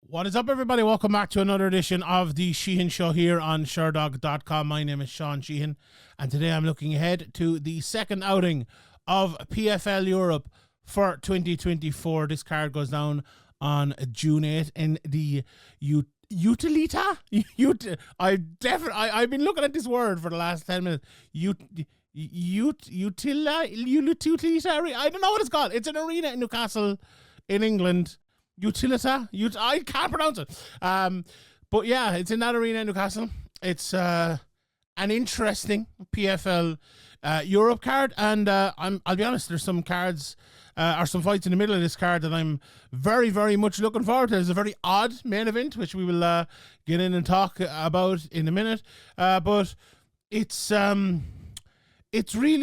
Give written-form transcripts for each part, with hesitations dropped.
What is up, everybody? Welcome back to another edition of the Sheehan Show here on Sherdog.com. My name is Sean Sheehan, and today I'm looking ahead to the second outing of PFL Europe for 2024. This card goes down on June 8th in the Utilita? I've been looking at this word for the last 10 minutes. Utilitarian? I don't know what it's called. It's an arena in Newcastle in England. Utilita? I can't pronounce it. But yeah, it's in that arena in Newcastle. It's an interesting PFL Europe card, and I'll be honest, there's some cards or some fights in the middle of this card that I'm very, very much looking forward to. It's a very odd main event, which we will get in and talk about in a minute. But it's really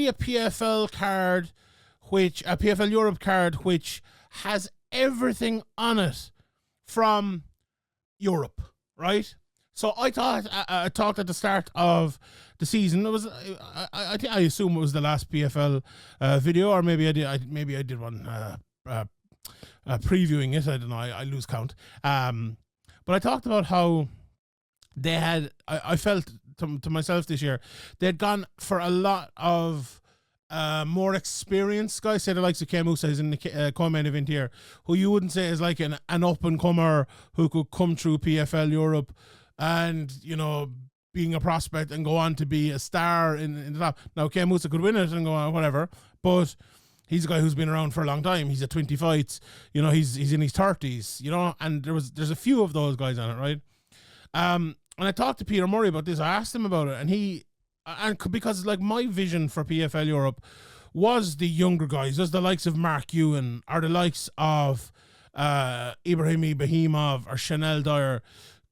a PFL card, a PFL Europe card, which has everything on it from Europe, right? So I thought I talked at the start of the season. It was I assume it was the last PFL video, or maybe I did one previewing it. I don't know. I lose count. But I talked about how they had. I felt to myself this year they'd gone for a lot of more experienced guys. Say the likes of Kane, Mousah is in the co-main event here, who you wouldn't say is like an up-and-comer who could come through PFL Europe and, you know, being a prospect and go on to be a star in the top. Now, Kane Mousah could win it and go on, whatever, but he's a guy who's been around for a long time. He's at 20 fights, you know, he's in his 30s, you know, and there's a few of those guys on it, right? And I talked to Peter Murray about this. I asked him about it, and because like my vision for PFL Europe was the younger guys, was the likes of Mark Ewan or the likes of Ibrahimi Behimov or Chanel Dyer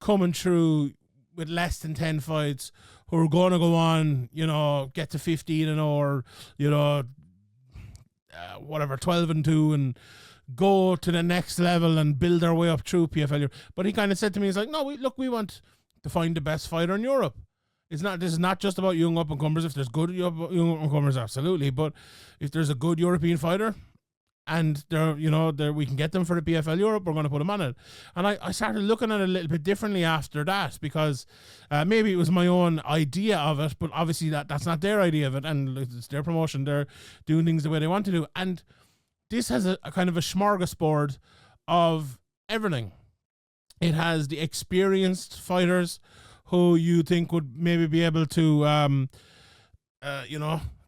coming through with less than 10 fights, who are going to go on, you know, get to 15-0 or, you know, 12-2 and go to the next level and build their way up through PFL Europe. But he kind of said to me, he's like, no, we want to find the best fighter in Europe. This is not just about young up-and-comers. If there's good young up-and-comers, absolutely. But if there's a good European fighter and we can get them for the PFL Europe, we're going to put them on it. And I started looking at it a little bit differently after that, because maybe it was my own idea of it, but obviously that's not their idea of it, and it's their promotion. They're doing things the way they want to do. And this has a kind of a smorgasbord of everything. It has the experienced fighters who you think would maybe be able to,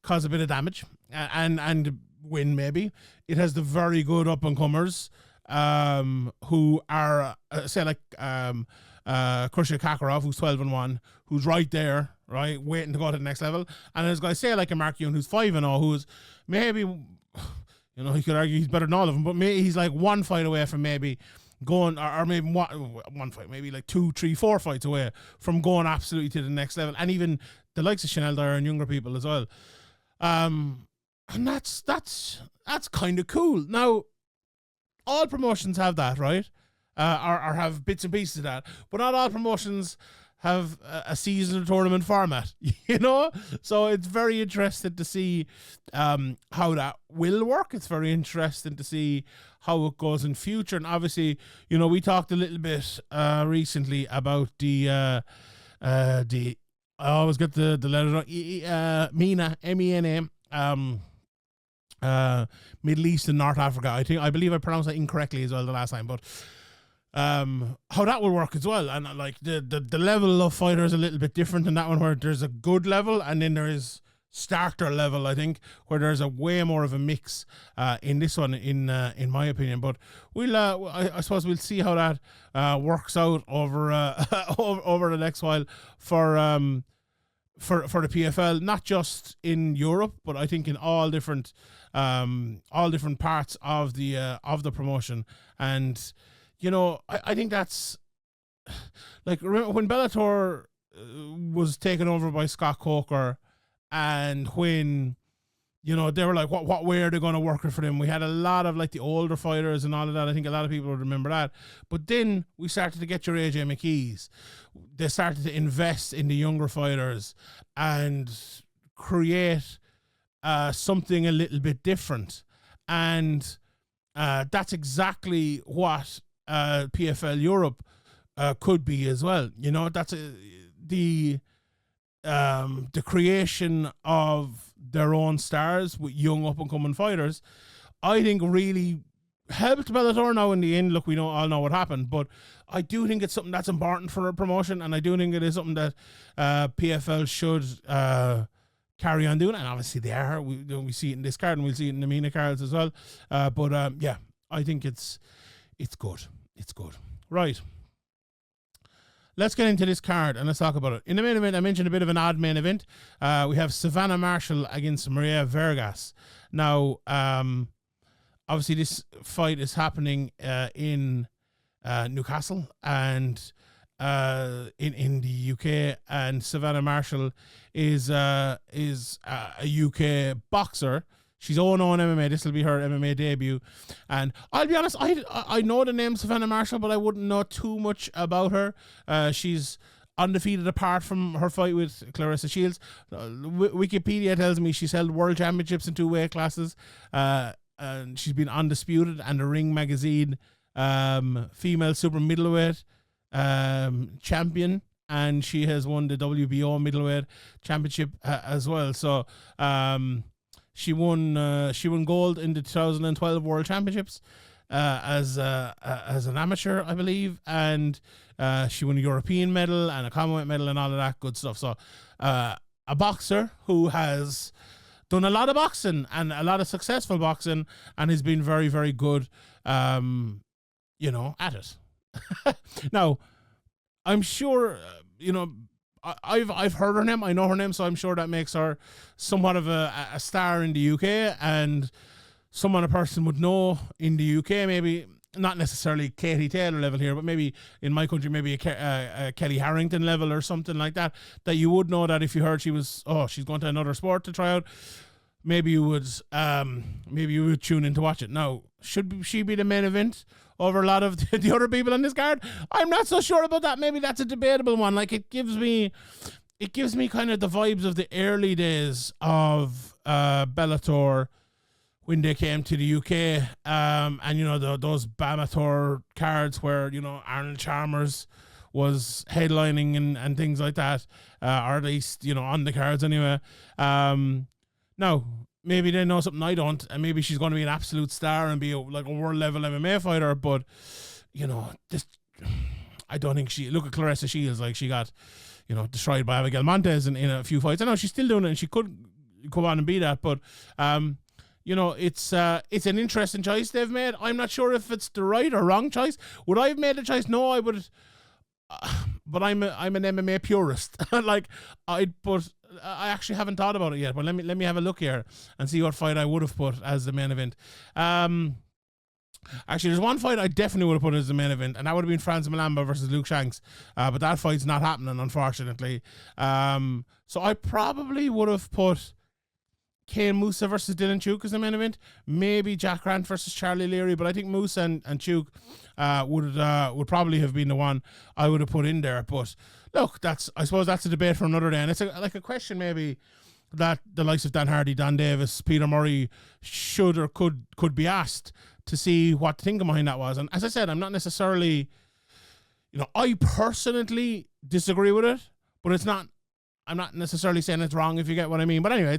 cause a bit of damage and win maybe. It has the very good up-and-comers who are, say, like Khrushchev Kakarov, who's 12-1, who's right there, right, waiting to go to the next level. And there's guys, say, like a Mark Ewan, who's 5-0, who's maybe, you know, he could argue he's better than all of them, but maybe he's like one fight away from maybe going, or maybe one fight, maybe like 2, 3, 4 fights away from going absolutely to the next level, and even the likes of Chanel Dyer and younger people as well. And that's kind of cool. Now, all promotions have that, right? Or have bits and pieces of that, but not all promotions have a season tournament format, you know? So it's very interesting to see how that will work. It's very interesting to see how it goes in future. And obviously, you know, we talked a little bit recently about the I always get the letter wrong, MENA, MENA, Middle East and North Africa. I believe I pronounced that incorrectly as well the last time, but how that will work as well. And like the level of fighter is a little bit different in that one, where there's a good level and then there is starter level, I think, where there's a way more of a mix in this one, in my opinion. But we'll I suppose we'll see how that works out over over the next while for the PFL, not just in Europe, but I think in all different parts of the promotion. And you know, I think that's like, remember when Bellator was taken over by Scott Coker, and when, you know, they were like, what way are they going to work it for them? We had a lot of like the older fighters and all of that. I think a lot of people would remember that. But then we started to get your AJ McKees. They started to invest in the younger fighters and create something a little bit different. And that's exactly what PFL Europe could be as well. You know, that's the creation of their own stars with young up and coming fighters. I think really helped Bellator now in the end. Look, we all know what happened, but I do think it's something that's important for a promotion, and I do think it is something that PFL should carry on doing, and obviously they are. We see it in this card, and we'll see it in the MENA cards as well. But yeah, I think it's good. It's good. Right. Let's get into this card and let's talk about it. In the main event, I mentioned a bit of an odd main event. We have Savannah Marshall against Mirela Vargas. Now, obviously, this fight is happening in Newcastle and in the UK, and Savannah Marshall is a UK boxer. She's 0-0 in MMA. This will be her MMA debut. And I'll be honest, I know the name Savannah Marshall, but I wouldn't know too much about her. She's undefeated apart from her fight with Claressa Shields. Wikipedia tells me she's held world championships in 2 weight classes. And she's been undisputed, and the Ring Magazine female super middleweight champion. And she has won the WBO middleweight championship as well. So, she won gold in the 2012 World Championships as an amateur, I believe, and she won a European medal and a Commonwealth medal and all of that good stuff. So a boxer who has done a lot of boxing and a lot of successful boxing and has been very, very good, at it. Now, I'm sure, I've heard her name. I know her name, so I'm sure that makes her somewhat of a star in the UK and someone a person would know in the UK. Maybe not necessarily Katie Taylor level here, but maybe in my country, maybe a Kelly Harrington level or something like that. That you would know that if you heard she's going to another sport to try out. Maybe you would tune in to watch it. Now, should she be the main event over a lot of the other people on this card? I'm not so sure about that. Maybe that's a debatable one. Like, it gives me kind of the vibes of the early days of Bellator when they came to the UK, and those Bellator cards where Arnold Chalmers was headlining and things like that, or at least on the cards anyway. Now, maybe they know something I don't, and maybe she's going to be an absolute star and be a world level MMA fighter. But I don't think look at Claressa Shields, like she got destroyed by Abigail Montez in a few fights. I know she's still doing it, and she could come on and be that. But it's an interesting choice they've made. I'm not sure if it's the right or wrong choice. Would I have made the choice? No, I would. But I'm an MMA purist. I actually haven't thought about it yet. But let me have a look here and see what fight I would have put as the main event. Actually, there's one fight I definitely would have put as the main event, and that would have been Franz Malamba versus Luke Shanks. But that fight's not happening, unfortunately. So I probably would have put Kane Mousah versus Dylan Tuke as the main event. Maybe Jack Grant versus Charlie Leary, but I think Mousah and Tuke would probably have been the one I would have put in there. But look, I suppose that's a debate for another day, and it's a question maybe that the likes of Dan Hardy, Don Davis, Peter Murray should or could be asked to see what the thinking behind that was. And as I said, I'm not necessarily, I personally disagree with it, but I'm not necessarily saying it's wrong, if you get what I mean. But anyway,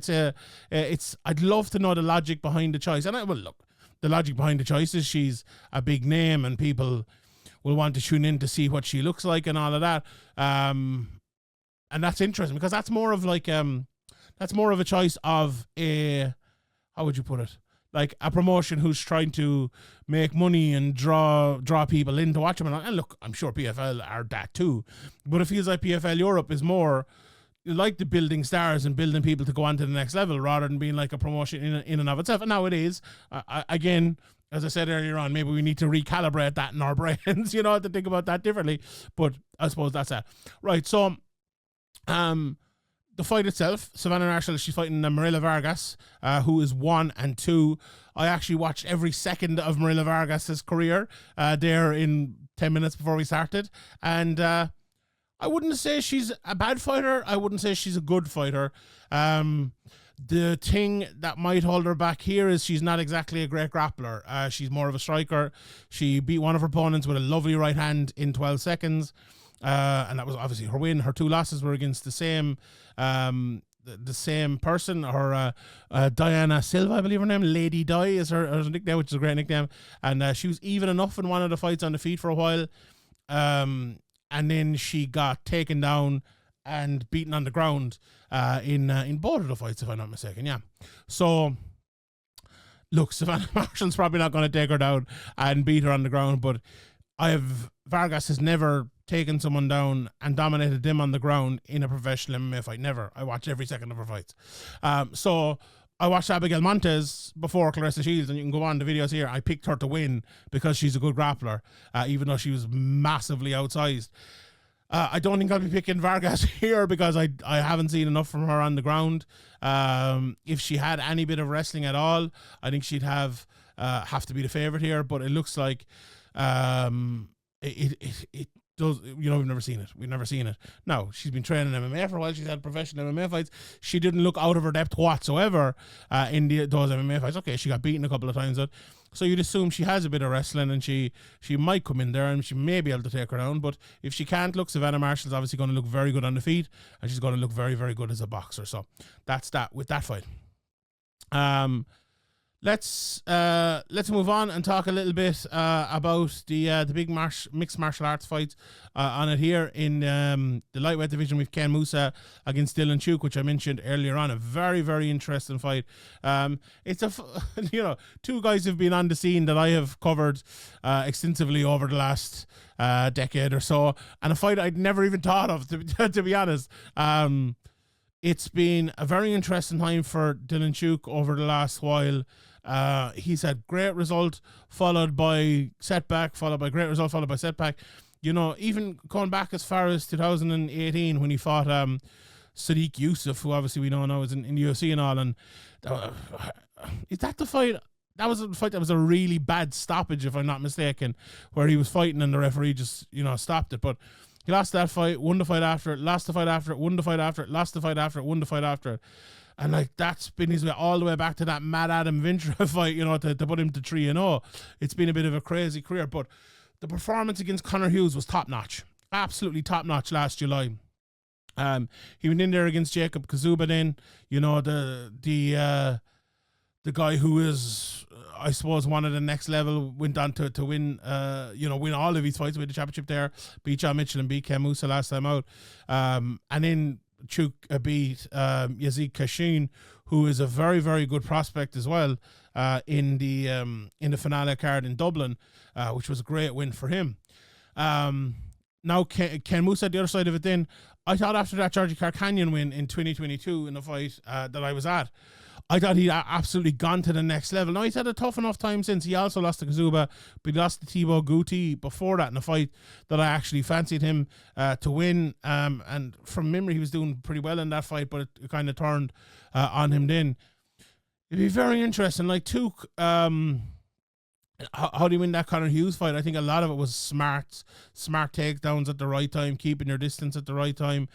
I'd love to know the logic behind the choice. And look, the logic behind the choice is she's a big name and people will want to tune in to see what she looks like and all of that. And that's interesting because that's more of a choice of how would you put it? Like a promotion who's trying to make money and draw people in to watch them. And look, I'm sure PFL are that too. But it feels like PFL Europe is more like the building stars and building people to go on to the next level rather than being like a promotion in and of itself. And now it is. Again, as I said earlier on, maybe we need to recalibrate that in our brains, to think about that differently. But I suppose that's that. Right, so the fight itself, Savannah Marshall, she's fighting Mirela Vargas, who is 1-2. I actually watched every second of Mirela Vargas' career there in 10 minutes before we started. And I wouldn't say she's a bad fighter. I wouldn't say she's a good fighter. The thing that might hold her back here is she's not exactly a great grappler. She's more of a striker. She beat one of her opponents with a lovely right hand in 12 seconds. And that was obviously her win. Her 2 losses were against the same person, her Diana Silva, I believe her name, Lady Di is her nickname, which is a great nickname. And she was even enough in one of the fights on the feet for a while. And then she got taken down and beaten on the ground in both of the fights, if I'm not mistaken. Yeah. So, look, Savannah Marshall's probably not going to take her down and beat her on the ground, but Vargas has never taken someone down and dominated them on the ground in a professional MMA fight. Never. I watch every second of her fights. So I watched Abigail Montez before Clarissa Shields, and you can go on the videos here. I picked her to win because she's a good grappler, even though she was massively outsized. I don't think I'll be picking Vargas here because I haven't seen enough from her on the ground. If she had any bit of wrestling at all, I think she'd have to be the favorite here. But it looks like it does. We've never seen it. We've never seen it. No, she's been training MMA for a while. She's had professional MMA fights. She didn't look out of her depth whatsoever in those MMA fights. Okay, she got beaten a couple of times, so you'd assume she has a bit of wrestling, and she might come in there and she may be able to take her down. But if she can't, look, Savannah Marshall's obviously going to look very good on the feet, and she's going to look very, very good as a boxer. So that's that with that fight. Let's move on and talk a little bit about the big mixed martial arts fights on it here in the lightweight division. We've Kane Mousah against Dylan Tuke, which I mentioned earlier on. A very, very interesting fight. It's two guys have been on the scene that I have covered extensively over the last decade or so, and a fight I'd never even thought of, to be honest. It's been a very interesting time for Dylan Tuke over the last while. He's had great result followed by setback, followed by great result, followed by setback. Even going back as far as 2018 when he fought Sadiq Yusuff, who obviously we know now is in the UFC and all. And is that the fight? That was a fight that was a really bad stoppage, if I'm not mistaken, where he was fighting and the referee just, stopped it. But he lost that fight, won the fight after it, lost the fight after it, won the fight after it, lost the fight after it, won the fight after it. And that's been his way all the way back to that Mad Adam Ventura fight, to put him to 3-0. It's been a bit of a crazy career, but the performance against Conor Hughes was top notch, absolutely top notch last July. He went in there against Jacob Kazuba. Then the guy who is, I suppose, one of the next level, went on to win, win all of his fights, with the championship there, beat John Mitchell and beat Kane Mousah last time out. And then Tuke beat Yazid Kashin, who is a very, very good prospect as well, in the finale card in Dublin, which was a great win for him. Now Kane Mousah, the other side of it, then I thought after that Georgie Carcanyon win in 2022 in the fight that I was at, I thought he'd absolutely gone to the next level. Now, he's had a tough enough time since. He also lost to Kazuba, but he lost to Thibaut Gouti before that in a fight that I actually fancied him to win. And from memory, he was doing pretty well in that fight, but it kind of turned on him then. It'd be very interesting. Like Tuke, how do you win that Conor Hughes fight? I think a lot of it was smart takedowns at the right time, keeping your distance at the right time.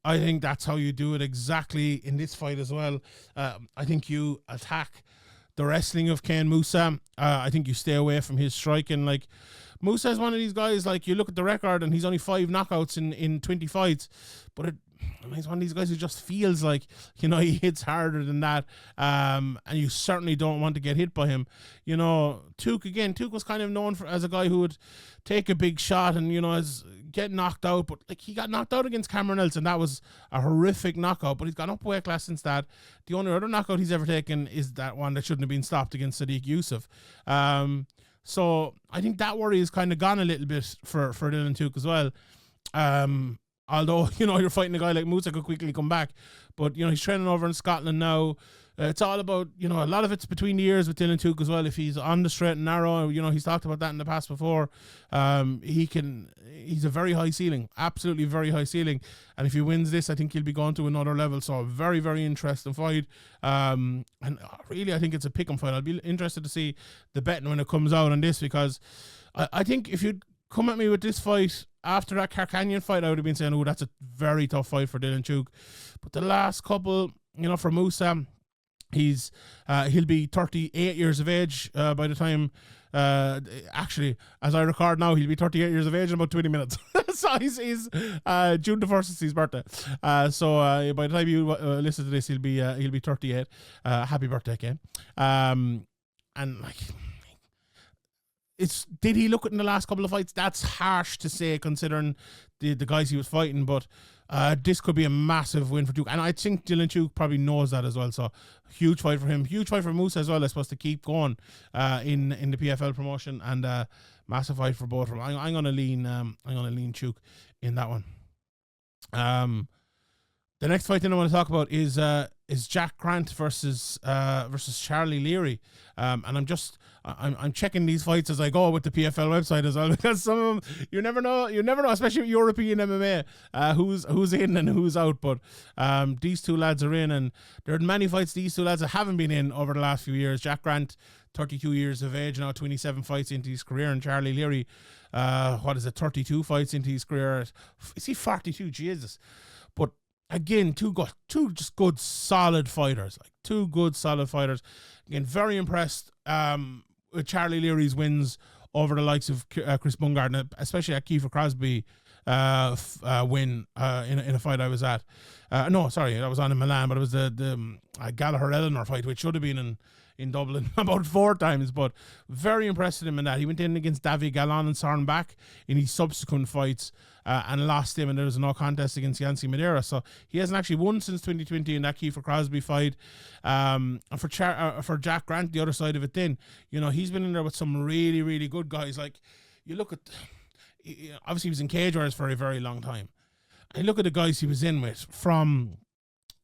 I think that's how you do it exactly in this fight as well. I think you attack the wrestling of Kane Mousah. I think you stay away from his striking. Like, Mousah is one of these guys, like, you look at the record and he's only 5 knockouts in 20 fights, but he's one of these guys who just feels like, he hits harder than that, and you certainly don't want to get hit by him. Tuke was kind of known as a guy who would take a big shot and, get knocked out, but like, he got knocked out against Cameron Nelson. That was a horrific knockout, but he's gone up weight class since that. The only other knockout he's ever taken is that one that shouldn't have been stopped against Sadiq Yusuff. So I think that worry is kind of gone a little bit for Dylan Tuke as well. Although, you're fighting a guy like Mousah could quickly come back. But, he's training over in Scotland now. It's all about, a lot of it's between the ears with Dylan Tuke as well. If he's on the straight and narrow, he's talked about that in the past before. He's a very high ceiling, absolutely very high ceiling. And if he wins this, I think he'll be going to another level. So a very, very interesting fight. And really, I think it's a pick'em fight. I'll be interested to see the betting when it comes out on this, because I think if you'd come at me with this fight after that Carcanyon fight, I would have been saying, that's a very tough fight for Dylan Tuke. But the last couple, for Mousah, He'll be 38 years of age by the time. Actually, as I record now, he'll be 38 years of age in about 20 minutes. So he's June the 1st is his birthday. So by the time you listen to this, he'll be 38. Happy birthday, Kane. And like, did he look it in the last couple of fights? That's harsh to say considering the guys he was fighting, but this could be a massive win for Tuke. And I think Dylan Tuke probably knows that as well. So huge fight for him. Huge fight for Mousah as well, I suppose, to keep going in the PFL promotion, and massive fight for both of them. I'm gonna lean Tuke in that one. The next fight that I want to talk about is Jack Grant versus Charlie Leary. And I'm checking these fights as I go with the PFL website as well, because some of them you never know, especially with European MMA, who's in and who's out. But these two lads are in, and there are many fights these two lads haven't been in over the last few years. Jack Grant, 32 years of age now, 27 fights into his career, and Charlie Leary, 32 fights into his career. Is he 42? Jesus. But again, two just good solid fighters, Again, very impressed with Charlie Leary's wins over the likes of Chris Bungard, especially at Kiefer Crosby win in a fight I was at. No, sorry, that was on in Milan, but it was the Gallagher-Eleanor fight, which should have been in Dublin about 4 times, but very impressed with him in that. He went in against David Gallon and Soren Bach in his subsequent fights and lost him, and there was no contest against Yancy Madeira. So he hasn't actually won since 2020 in that Kiefer Crosby fight. And for Jack Grant, the other side of it then, he's been in there with some really, really good guys. Like, you look at, obviously he was in Cage Warriors for a very long time. And you look at the guys he was in with, from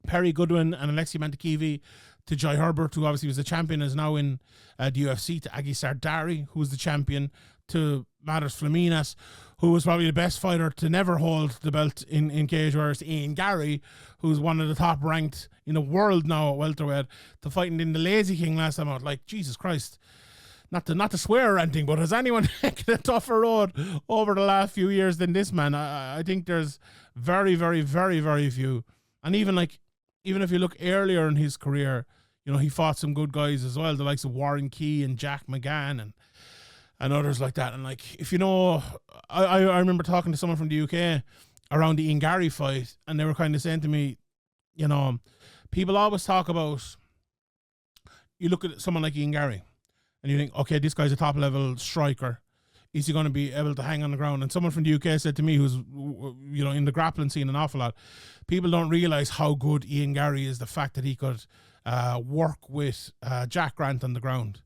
Perry Goodwin and Alexei Mantekivi to Jai Herbert, who obviously was the champion, is now in the UFC, to Agi Sardari, who was the champion, to Matters Flaminas, who was probably the best fighter to never hold the belt in Cage Warriors, to Ian Gary, who's one of the top ranked in the world now at welterweight, to fighting in the Lazy King last time out. Like, Jesus Christ. Not to swear or anything, but has anyone taken a tougher road over the last few years than this man? I think there's very, very, very, very few. And even if you look earlier in his career, he fought some good guys as well, the likes of Warren Key and Jack McGann and others like that. And like, if I remember talking to someone from the UK around the Ian Gary fight, and they were kind of saying to me, people always talk about, you look at someone like Ian Gary, and you think, okay, this guy's a top level striker. Is he going to be able to hang on the ground? And someone from the UK said to me, who's in the grappling scene an awful lot, people don't realize how good Ian Gary is. The fact that he could work with Jack Grant on the ground,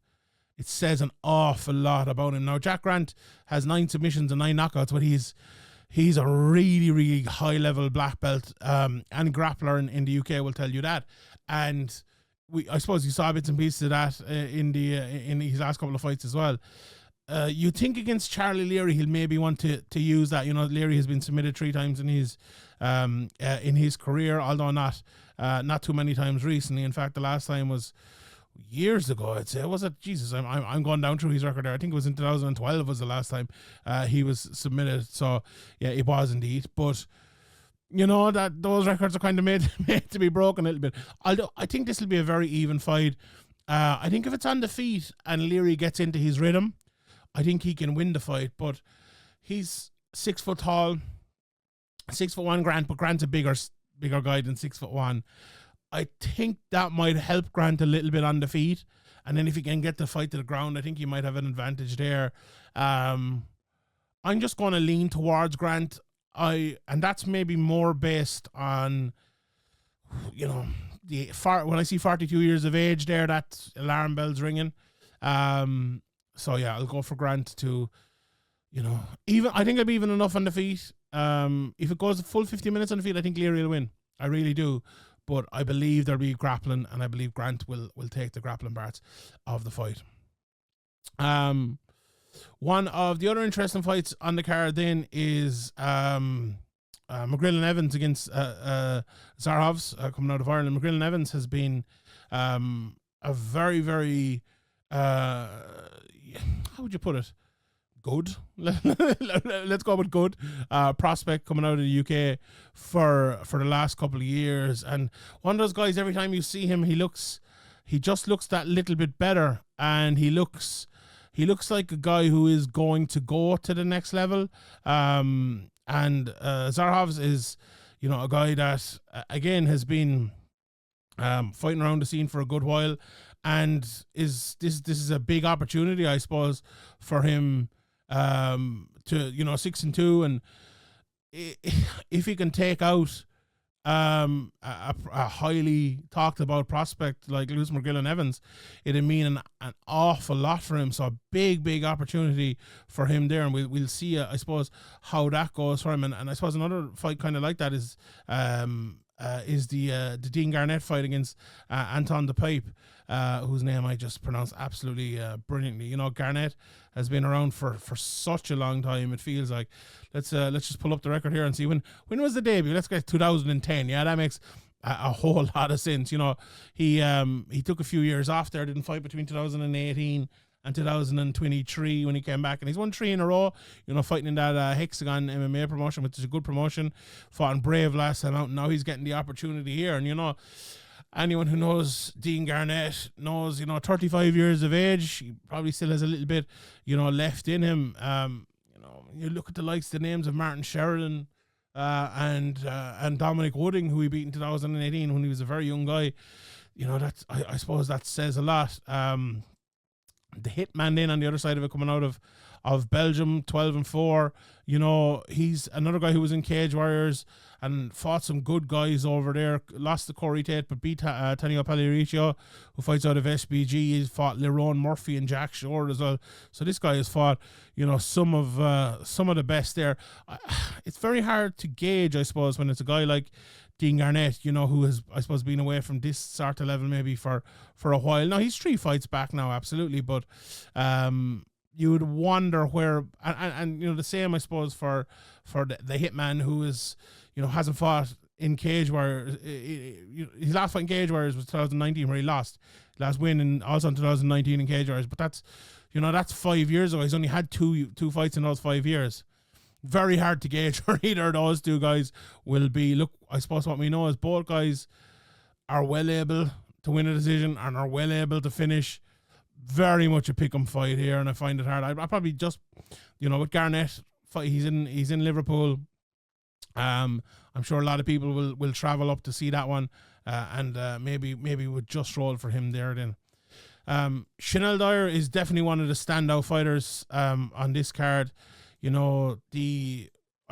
it says an awful lot about him. Now, Jack Grant has 9 submissions and 9 knockouts, but he's a really, really high level black belt, and grappler in the UK will tell you that. And I suppose you saw bits and pieces of that in his last couple of fights as well. You think against Charlie Leary, he'll maybe want to use that. Leary has been submitted 3 times in his career, although not too many times recently. In fact, the last time was years ago, I'd say. Was it? Jesus, I'm going down through his record there. I think it was in 2012 was the last time he was submitted. So yeah, it was indeed. But that those records are kind of made to be broken a little bit. Although I think this will be a very even fight. I think if it's on the feet and Leary gets into his rhythm, I think he can win the fight. But he's 6 foot tall, 6'1" Grant, but Grant's a bigger guy than 6'1". I think that might help Grant a little bit on the feet, and then if he can get the fight to the ground, I think he might have an advantage there. I'm just going to lean towards Grant. And that's maybe more based on, when I see 42 years of age there, that alarm bells ringing. So yeah, I'll go for Grant to, I think I'll be even enough on the feet. If it goes a full 50 minutes on the feet, I think Leary will win. I really do. But I believe there'll be grappling, and I believe Grant will take the grappling parts of the fight. One of the other interesting fights on the card then is McGrillen-Evans against Zaharovs, coming out of Ireland. McGrillen-Evans has been a very, very, how would you put it? Good. Let's go with good prospect coming out of the UK for the last couple of years. And one of those guys, every time you see him, he looks he just looks that little bit better, and he looks like a guy who is going to go to the next level. And Zaharovs is, a guy that again has been fighting around the scene for a good while, and this is a big opportunity, I suppose, for him to 6-2, and if he can take out a highly talked about prospect like Lewis McGrillen-Evans, it'd mean an awful lot for him. So a big opportunity for him there, and we'll see I suppose how that goes for him. And I suppose another fight kind of like that is the Dean Garnett fight against Anton the Pipe, whose name I just pronounced absolutely brilliantly. Garnett has been around for such a long time. It feels like. Let's just pull up the record here and see when was the debut. Let's get 2010. Yeah, that makes a whole lot of sense. He took a few years off there, didn't fight between 2018 and 2023 when he came back, and he's won 3 in a row, fighting in that Hexagon MMA promotion, which is a good promotion. Fought in Brave last time out, and now he's getting the opportunity here. And anyone who knows Dean Garnett knows, 35 years of age, he probably still has a little bit, left in him. You look at the likes of the names of Martin Sheridan and Dominic Wooding, who he beat in 2018 when he was a very young guy. That's I suppose that says a lot. The Hitman then on the other side of it, coming out of Belgium, 12-4. He's another guy who was in Cage Warriors and fought some good guys over there. Lost to Corey Tate, but beat Tanio Paliricio, who fights out of SBG. He's fought Lerone Murphy and Jack Shore as well. So this guy has fought, some of the best there. It's very hard to gauge, I suppose, when it's a guy like Dean Garnett, who has, I suppose, been away from this sort of level maybe for a while. Now, he's 3 fights back now, absolutely, but you would wonder where, and the same, I suppose, for the Hitman, who is, hasn't fought in Cage Warriors. His last fight in Cage Warriors was 2019, where he lost. Last win in 2019 in Cage Warriors, but that's 5 years ago. He's only had two fights in those 5 years. Very hard to gauge where either of those two guys will be. Look, I suppose what we know is both guys are well able to win a decision and are well able to finish. Very much a pick 'em fight here, and I find it hard. I probably just, with Garnett, he's in Liverpool. I'm sure a lot of people will travel up to see that one, and maybe would just roll for him there then. Chanel Dyer is definitely one of the standout fighters on this card. I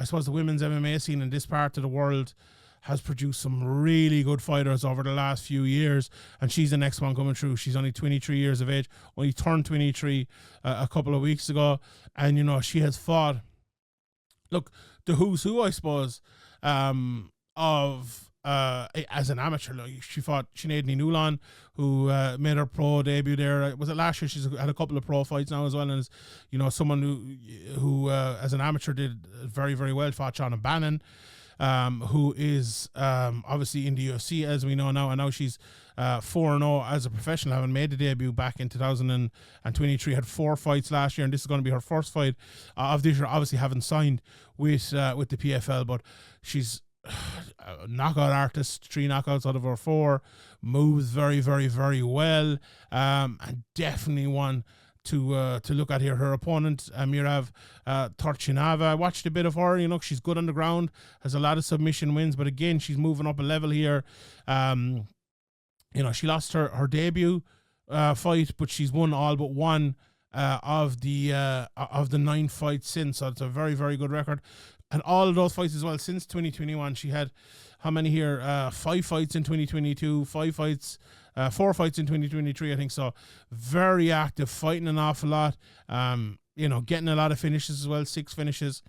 suppose the women's MMA scene in this part of the world has produced some really good fighters over the last few years, and she's the next one coming through. She's only 23 years of age, only turned 23 a couple of weeks ago, and she has fought, look, the who's who, I suppose, of as an amateur. Like, she fought Sinead Newlan, who made her pro debut there. Was it last year? She's had a couple of pro fights now as well, and is someone who as an amateur did very, very well. Fought Shauna Bannon, who is obviously in the UFC, as we know now, and now she's 4-0 as a professional, having made the debut back in 2023. Had 4 fights last year, and this is going to be her first fight of this year. Obviously, haven't signed with the PFL, but she's a knockout artist. 3 knockouts out of her 4. Moves very, very, very well, and definitely one to look at here. Her opponent, Mirela Turchinova, I watched a bit of her. She's good on the ground, has a lot of submission wins, but again, she's moving up a level here. She lost her debut fight, but she's won all but one of the 9 fights since. So it's a very, very good record. And all of those fights as well since 2021. She had, how many here? 5 fights in 2022, 4 fights in 2023, I think. So very active, fighting an awful lot. Getting a lot of finishes as well. 6 finishes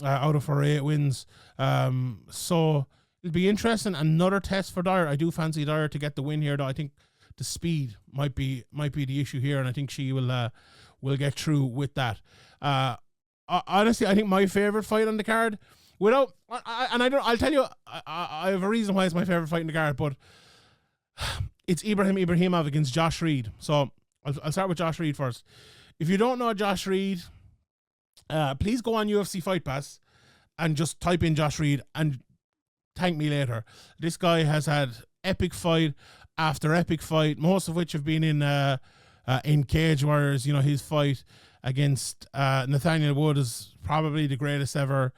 out of her 8 wins. So it'll be interesting. Another test for Dyer. I do fancy Dyer to get the win here, though. I think the speed might be the issue here, and I think she will get through with that. Honestly, I think my favorite fight on the card, I'll tell you, I have a reason why it's my favorite fight in the card, but it's Ibrahim Ibrahimov against Josh Reed. So I'll start with Josh Reed first. If you don't know Josh Reed, please go on UFC Fight Pass and just type in Josh Reed and thank me later. This guy has had epic fight after epic fight, most of which have been in Cage Warriors. You know, his fight against Nathaniel Wood is probably the greatest ever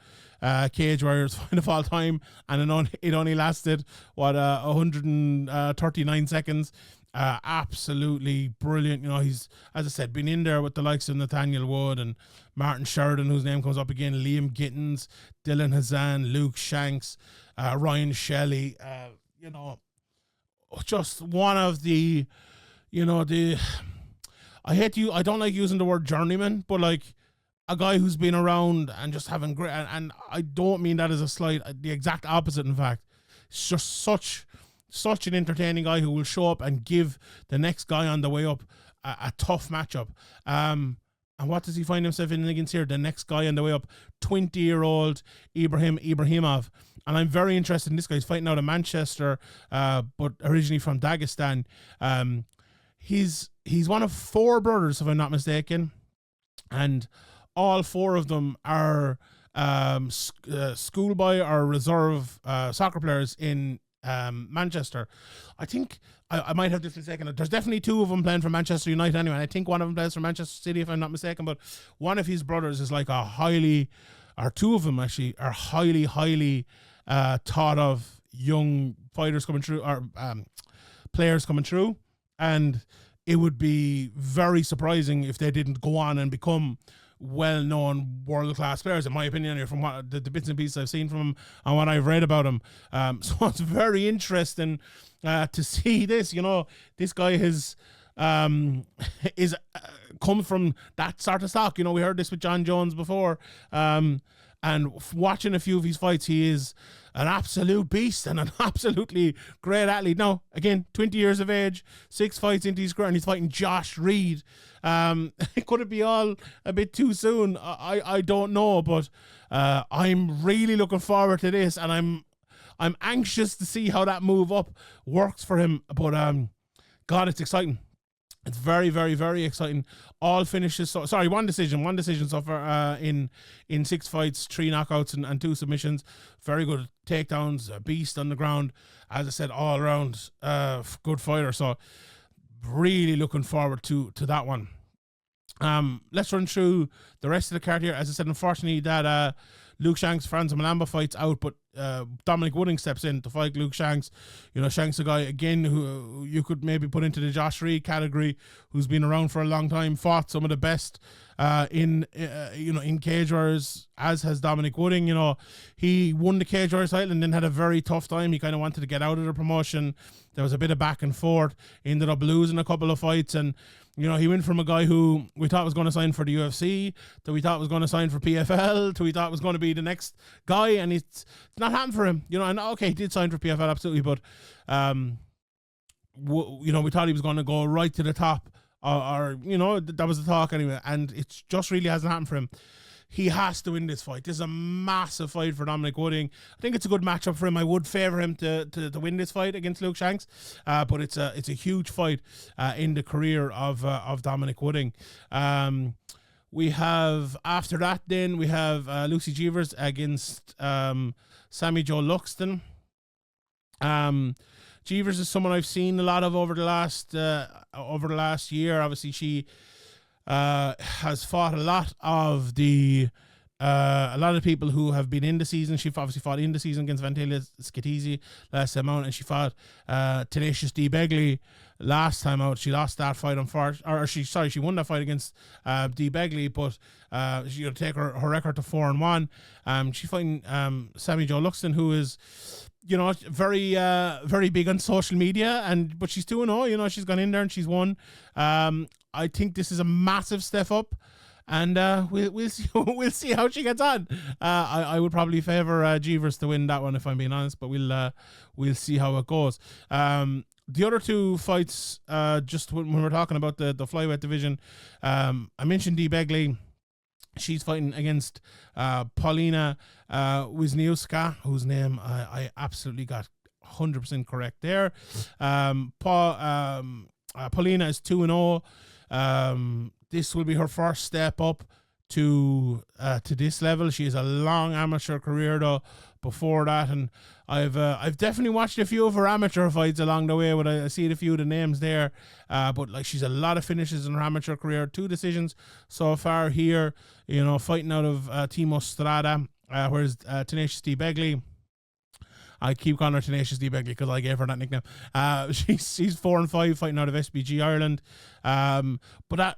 Cage Warriors fight of all time, and it only lasted 139 seconds. Absolutely brilliant. You know, he's, as I said, been in there with the likes of Nathaniel Wood and Martin Sheridan, whose name comes up again, Liam Gittins, Dylan Hazan, Luke Shanks, Ryan Shelley. You know, just one of the, you know, I don't like using the word journeyman, but like a guy who's been around and just having great, and I don't mean that as a slight, the exact opposite, in fact. It's just such an entertaining guy who will show up and give the next guy on the way up a tough matchup. And what does he find himself in against here? The next guy on the way up, 20-year-old Ibrahimov. And I'm very interested in this guy. He's fighting out of Manchester, but originally from Dagestan. He's one of 4 brothers, if I'm not mistaken. And all 4 of them are schoolboy or reserve soccer players in Manchester. I think I might have this in a second. There's definitely 2 of them playing for Manchester United anyway. And I think one of them plays for Manchester City, if I'm not mistaken. But one of his brothers is like a highly, or 2 of them actually, are highly thought of young fighters coming through, or players coming through. And it would be very surprising if they didn't go on and become well-known world-class players, in my opinion, from what the bits and pieces I've seen from him and what I've read about him. So it's very interesting to see this. You know, this guy has come from that sort of stock. You know, we heard this with John Jones before. And watching a few of his fights, he is an absolute beast and an absolutely great athlete. Now, again, 20 years of age, 6 fights into his career, and he's fighting Josh Reed. Could it be all a bit too soon? I don't know, but I'm really looking forward to this, and I'm anxious to see how that move up works for him. But God, it's exciting. It's very, very, very exciting. All finishes. One decision so far in 6 fights, 3 knockouts and 2 submissions. Very good takedowns. A beast on the ground. As I said, all around good fighter. So really looking forward to that one. Let's run through the rest of the card here. As I said, unfortunately, that Luke Shanks, Franz Malamba fight's out, but Dominic Wooding steps in to fight Luke Shanks. You know, Shanks a guy, again, who you could maybe put into the Josh Reed category, who's been around for a long time, fought some of the best in Cage Warriors, as has Dominic Wooding. You know, he won the Cage Warriors title and then had a very tough time. He kind of wanted to get out of the promotion. There was a bit of back and forth. He ended up losing a couple of fights, and you know, he went from a guy who we thought was going to sign for the UFC, to we thought was going to sign for PFL, to we thought was going to be the next guy, and it's not happened for him. You know, and okay, he did sign for PFL, absolutely, but we thought he was going to go right to the top, or you know, that was the talk anyway, and it just really hasn't happened for him. He has to win this fight. This is a massive fight for Dominic Wooding. I think it's a good matchup for him. I would favour him to win this fight against Luke Shanks, but it's a huge fight in the career of Dominic Wooding. We have, after that, then we have Lucy Jeevers against Sammy Joe Luxton. Jeevers is someone I've seen a lot of over the last year. Obviously, she has fought a lot of people who have been in the season. She obviously fought in the season against Vantalia Skitisi last time out, and she fought Tenacious D. Begley last time out. She lost that fight, she won that fight against D. Begley, but she's going to take her record to 4-1. She's fighting Sammy Joe Luxton, who is, you know, very very big on social media, but she's 2-0. You know, she's gone in there and she's won. I think this is a massive step up, and we'll see how she gets on. I would probably favour Jeevers to win that one, if I'm being honest, but we'll see how it goes. The other 2 fights, just when we're talking about the flyweight division, I mentioned Dee Begley. She's fighting against Paulina Wisniewska, whose name I absolutely got 100% correct there. Paulina is 2-0. This will be her first step up to this level. She has a long amateur career though before that, and I've definitely watched a few of her amateur fights along the way. But I see a few of the names there. But like she's a lot of finishes in her amateur career. 2 decisions so far here. You know, fighting out of Timo Strada, whereas Tenacious D Begley. I keep calling her Tenacious D Begley because I gave her that nickname. She's 4-5 fighting out of SBG Ireland. But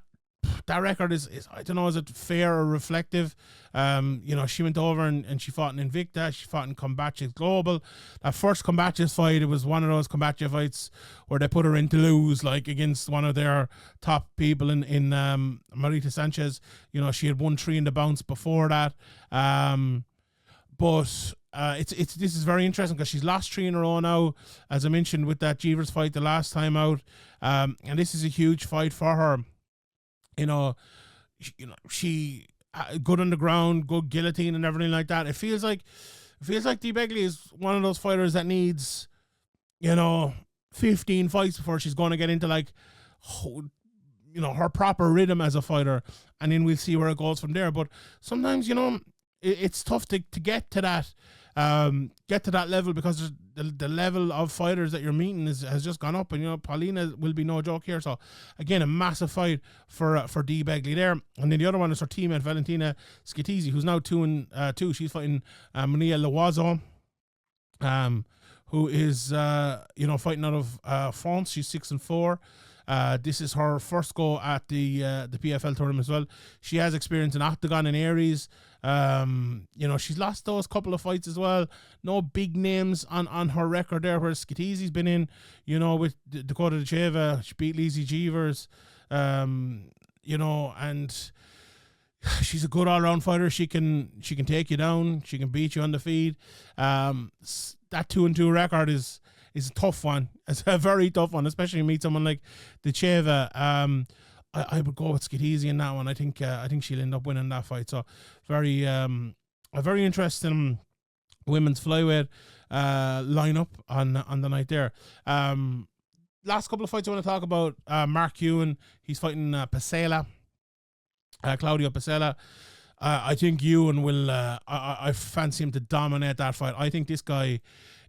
that record is I don't know, is it fair or reflective? You know, she went over and she fought in Invicta, she fought in Combative Global. That first Combative fight, it was one of those Combative fights where they put her in to lose, like against one of their top people in Marita Sanchez. You know, she had won 3 in the bounce before that. But this is very interesting because she's lost 3 in a row now, as I mentioned with that Jeevers fight the last time out. And this is a huge fight for her. You know, she good on the ground, good guillotine and everything like that. It feels like D Begley is one of those fighters that needs, you know, 15 fights before she's going to get into like, you know, her proper rhythm as a fighter, and then we'll see where it goes from there. But sometimes, you know, it's tough to get to that level because the level of fighters that you're meeting has just gone up, and you know Paulina will be no joke here. So again, a massive fight for D Begley there, and then the other one is her teammate Valentina Schittizi, who's now 2-2. She's fighting Maria Loiseau, who is you know, fighting out of France. She's 6-4. This is her first go at the PFL tournament as well. She has experience in Octagon and Aries. You know, she's lost those couple of fights as well. No big names on her record there, whereas Schittizi's been in, you know, with Dakota Dacheva. She beat Lizzie Jeevers. You know, and she's a good all-round fighter. She can take you down. She can beat you on the feed. That 2-2 record is a tough one. It's a very tough one, especially when you meet someone like Dacheva. I would go with Schittizi in that one. I think she'll end up winning that fight. So a very interesting women's flyweight lineup on the night there. Last couple of fights I want to talk about. Mark Ewan, he's fighting Pasela, Claudio Pasela. I think Ewan will. I fancy him to dominate that fight. I think this guy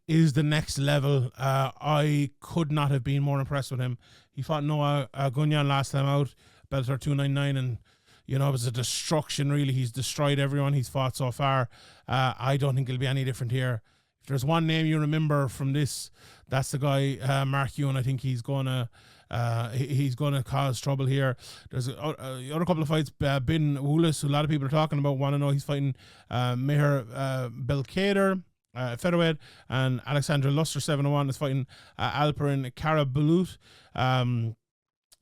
is the next level. I could not have been more impressed with him. He fought Noah Gunyan last time out, Bellator 299, and you know, it was a destruction really. He's destroyed everyone he's fought so far. I don't think it'll be any different here. If there's one name you remember from this, that's the guy, Mark Ewan. I think he's gonna cause trouble here. There's other couple of fights. Ben Woolis, who a lot of people are talking about, want to know. He's fighting Meher Belkader, featherweight, and Alexandra Luster 7-1 is fighting Alperin Karabulut.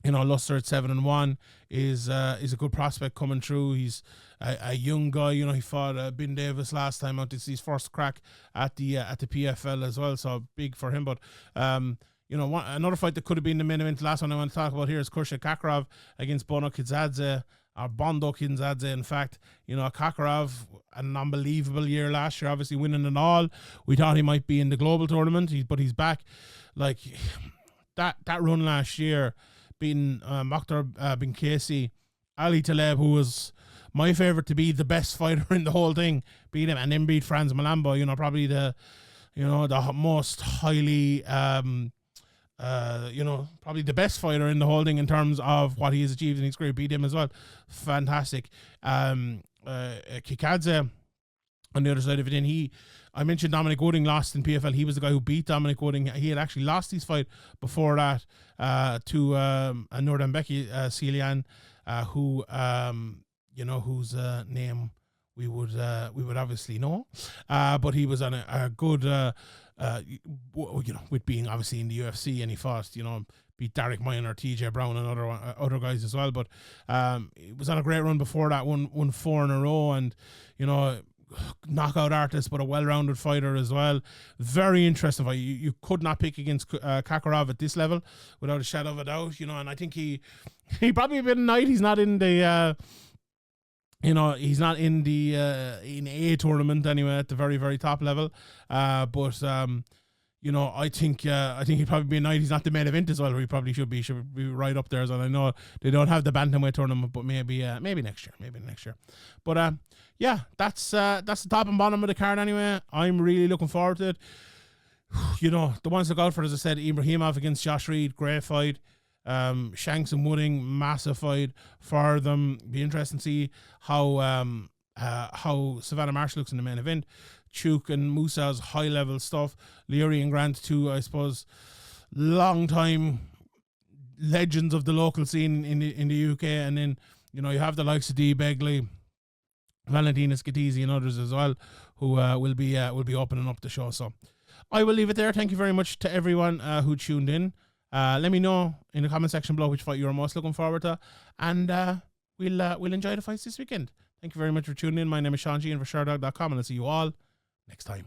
You know, Luster at 7-1 is a good prospect coming through. He's a young guy. You know, he fought Ben Davis last time out. This is his first crack at the PFL as well, so big for him. But you know, another fight that could have been the main event. The last one I want to talk about here is Kursha Kakarov against Bondo Kizadze. Bondo Kizadze, in fact. You know, Kakarov, an unbelievable year last year, obviously winning it all. We thought he might be in the global tournament, but he's back. Like that run last year, beating Mokhtar bin Casey, Ali Taleb, who was my favorite to be the best fighter in the whole thing, beat him, and then beat Franz Malambo. You know, probably the most highly probably the best fighter in the whole thing in terms of what he has achieved in his career. Beat him as well. Fantastic. Kikadze on the other side of it, I mentioned Dominic Wooding lost in PFL. He was the guy who beat Dominic Wooding. He had actually lost his fight before that to Nurdanbeki Celian, who whose name we would obviously know, but he was on a good with being obviously in the UFC, and he fought, beat Derek Minor, TJ Brown, and other guys as well. But it was on a great run before that, won 4 in a row, and knockout artist, but a well-rounded fighter as well. Very interesting fight. You could not pick against Kakarov at this level without a shadow of a doubt. And I think he probably a bit of night. He's not in the he's not in the in A tournament anyway at the very, very top level. But I think he'd probably be a night. He's not the main event as well, where he probably should be right up there as well. I know they don't have the bantamweight tournament, but maybe next year. But yeah, that's the top and bottom of the card anyway. I'm really looking forward to it. The ones to look out for, as I said, Ibrahimov against Josh Reed, great fight. Shanks and Wooding, massive fight for them. Be interesting to see how Savannah Marshall looks in the main event. Tuke and Mousah's high level stuff. Leary and Grant, two, I suppose, long time legends of the local scene in the UK. And then you have the likes of D Begley, Valentinas Gatizi, and others as well, who will be opening up the show. So I will leave it there. Thank you very much to everyone who tuned in. Let me know in the comment section below which fight you're most looking forward to, and we'll enjoy the fights this weekend. Thank you very much for tuning in. My name is Sean Sheehan for Sherdog.com, and I'll see you all next time.